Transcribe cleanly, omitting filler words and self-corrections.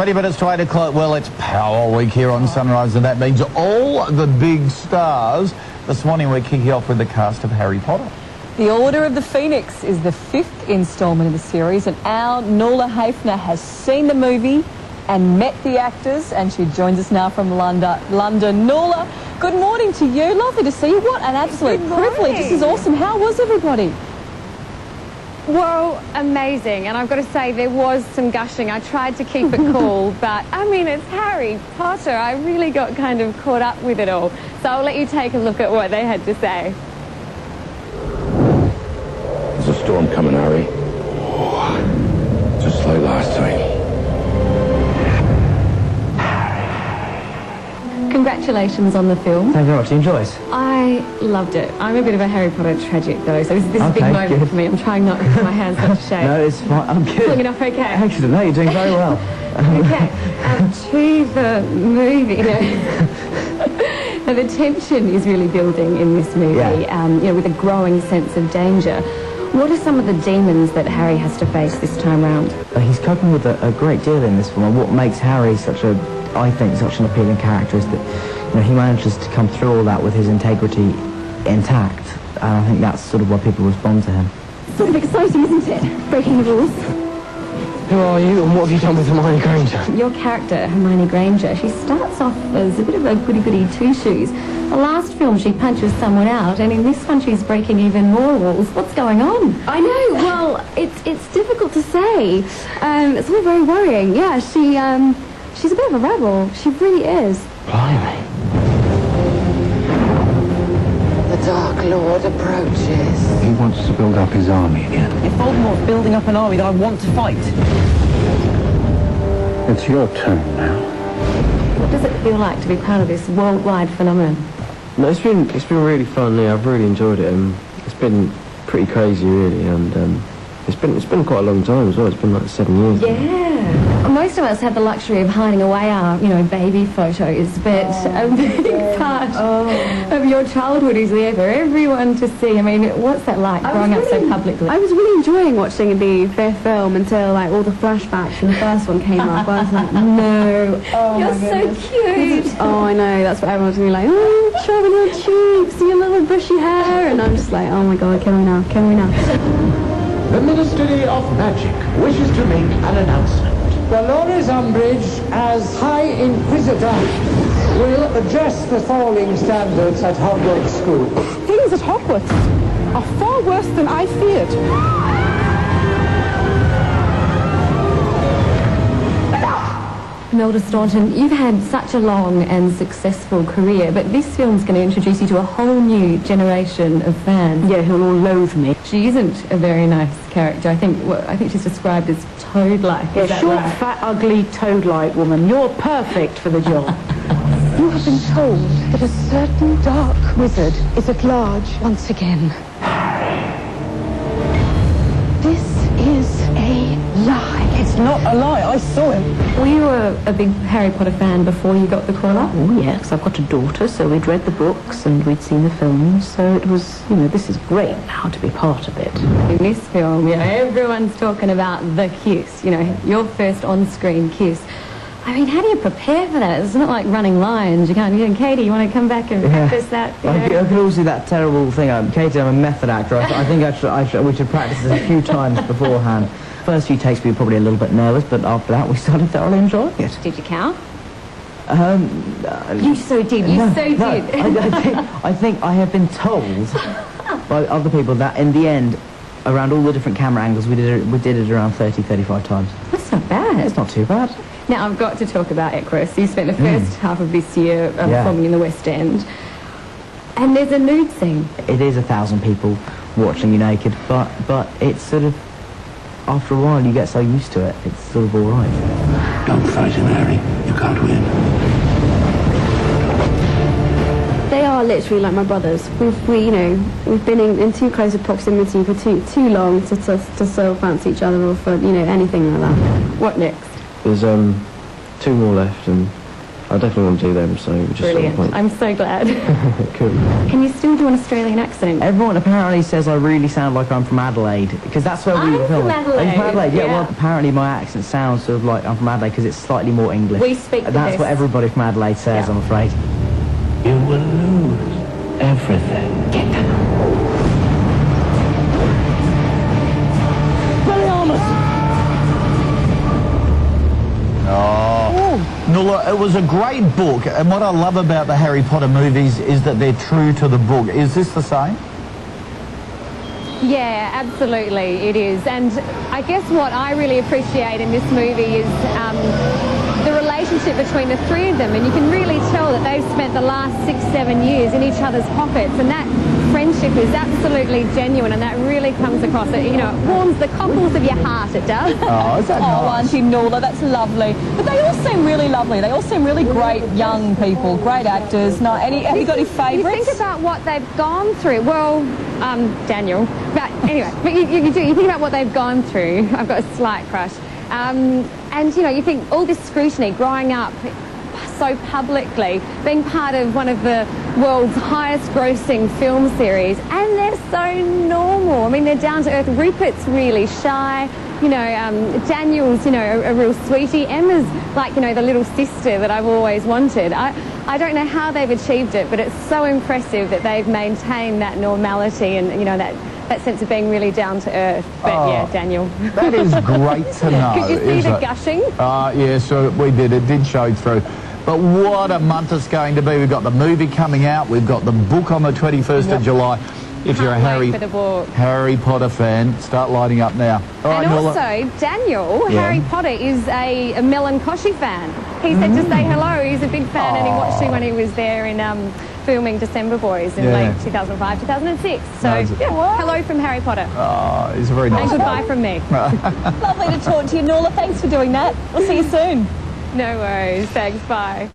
20 minutes to 8 o'clock. Well, it's Power Week here on Sunrise, and that means all the big stars. This morning we're kicking off with the cast of Harry Potter. The Order of the Phoenix is the 5th instalment in the series, and our Nuala Hafner has seen the movie and met the actors, and she joins us now from London. Nuala, good morning to you. Lovely to see you. What an absolute privilege. This is awesome. How was everybody? Well, amazing, and I've got to say there was some gushing. I tried to keep it cool, but I mean, it's Harry Potter. I really got kind of caught up with it all. So I'll let you take a look at what they had to say. There's a storm coming, Harry. Just like last time. Congratulations on the film. Thank you very much. You enjoy it? I loved it. I'm a bit of a Harry Potter tragic, though, so this is a big moment for me. I'm trying not to put my hands not to shake. No, it's fine. I'm good. Pulling it off okay? Excellent. No, you're doing very well. Okay. To the movie, you know, now, the tension is really building in this movie, you know, with a growing sense of danger. What are some of the demons that Harry has to face this time round? He's coping with a great deal in this film, and what makes Harry such an appealing character is that, you know, he manages to come through all that with his integrity intact, and I think that's sort of why people respond to him. Sort of exciting, isn't it? Breaking the rules. Who are you, and what have you done with Hermione Granger? Your character, Hermione Granger, she starts off as a bit of a goody-goody two-shoes. The last film she punches someone out, and in this one she's breaking even more rules. What's going on? I know, well, it's difficult to say. It's all very worrying. Yeah, she's a bit of a rebel. She really is. Blimey. The Dark Lord approaches. He wants to build up his army again. If Voldemort's building up an army that I want to fight. It's your turn now. What does it feel like to be part of this worldwide phenomenon? No, it's been really fun. Yeah, I've really enjoyed it. It's been pretty crazy, really, and it's been quite a long time as well. It's been like 7 years. Yeah. Most of us have the luxury of hiding away our, you know, baby photos, but a big part of your childhood is there for everyone to see. I mean, what's that like, growing up so publicly? I was really enjoying watching the fifth film until, like, all the flashbacks from the first one came up. I was like, no. Oh, you're so cute. Oh, I know. That's what everyone's going to be like, oh, shoving your cheeks, your little bushy hair. And I'm just like, oh, my God, kill me now, kill me now. The Ministry of Magic wishes to make an announcement. Dolores Umbridge, as High Inquisitor, will address the falling standards at Hogwarts School. Things at Hogwarts are far worse than I feared. Imelda Staunton, you've had such a long and successful career, but this film's going to introduce you to a whole new generation of fans. Yeah, who'll all loathe me. She isn't a very nice character. I think she's described as toad-like. Yeah, is that short, right? fat, ugly, toad-like woman. You're perfect for the job. You have been told that a certain dark wizard is at large once again. This is a lie. It's not a lie. I saw him. Were you a big Harry Potter fan before you got the call-up? Oh, yes, I've got a daughter, so we'd read the books and we'd seen the films, so it was, you know, this is great now to be part of it. In this film, you know, everyone's talking about the kiss, you know, your first on-screen kiss. I mean, how do you prepare for that? It's not like running lines. You can't, Katie, you want to come back and practice that? I could also do that terrible thing. Katie, I'm a method actor. I think we should practice this a few times beforehand. First few takes we were probably a little bit nervous, but after that we started thoroughly enjoying it. Did you count? You so did. I think I have been told by other people that in the end, around all the different camera angles, we did it around 30, 35 times. That's not bad. It's not too bad. Now, I've got to talk about Equus. You spent the first half of this year filming in the West End. And there's a nude scene. It is 1,000 people watching you naked, but it's sort of, after a while you get so used to it, it's sort of all right. Don't fight him, Harry. You can't win. They are literally like my brothers. We've been in too close a proximity for too long to so fancy each other or for, you know, anything like that. What next? There's 2 more left, and I definitely want to do them, so we just Brilliant. sort of I'm so glad. cool. Can you still do an Australian accent? Everyone apparently says I really sound like I'm from Adelaide, because that's where we I'm were filming. from Adelaide. Are you from Adelaide? Yeah, Yeah. well, apparently my accent sounds sort of like I'm from Adelaide because it's slightly more English. We speak the That's best. what everybody from Adelaide says, Yeah. I'm afraid. You will lose everything. Get them. Nuala, it was a great book, and what I love about the Harry Potter movies is that they're true to the book. Is this the same? Yeah, absolutely, it is. And I guess what I really appreciate in this movie is the relationship between the three of them, and you can really tell that they've spent the last 6-7 years in each other's pockets, and that friendship is absolutely genuine, and that really comes across. It, you know, it warms the cockles of your heart, it does. Oh, is that Oh, nice? Auntie Nuala, that's lovely. But they all seem really lovely. They all seem really great young people, great actors. No, have you got any You favourites? think about what they've gone through. Well, Daniel. But anyway, but you think about what they've gone through. I've got a slight crush. And, you know, you think all this scrutiny, growing up so publicly, being part of one of the world's highest grossing film series, and they're so normal. I mean, they're down to earth. Rupert's really shy. You know, Daniel's, you know, a real sweetie. Emma's like, you know, the little sister that I've always wanted. I don't know how they've achieved it, but it's so impressive that they've maintained that normality and, you know, that sense of being really down to earth. But yeah, Daniel. That is great to know. Could you see is the it? gushing? Yeah, so we did. It did show through. But what a month it's going to be. We've got the movie coming out. We've got the book on the 21st of July. If you're a Can't wait for the book. Harry Potter fan, start lighting up now. All right, And Nuala. also, Daniel, Yeah. Harry Potter, is a Melon Koshy fan. He said to say hello. He's a big fan, and he watched you when he was there in filming December Boys in late 2005, 2006. So, Nice. yeah, hello from Harry Potter. Oh, he's a very nice And goodbye guy. from me. Lovely to talk to you, Nuala. Thanks for doing that. We'll see you soon. No worries. Thanks. Bye.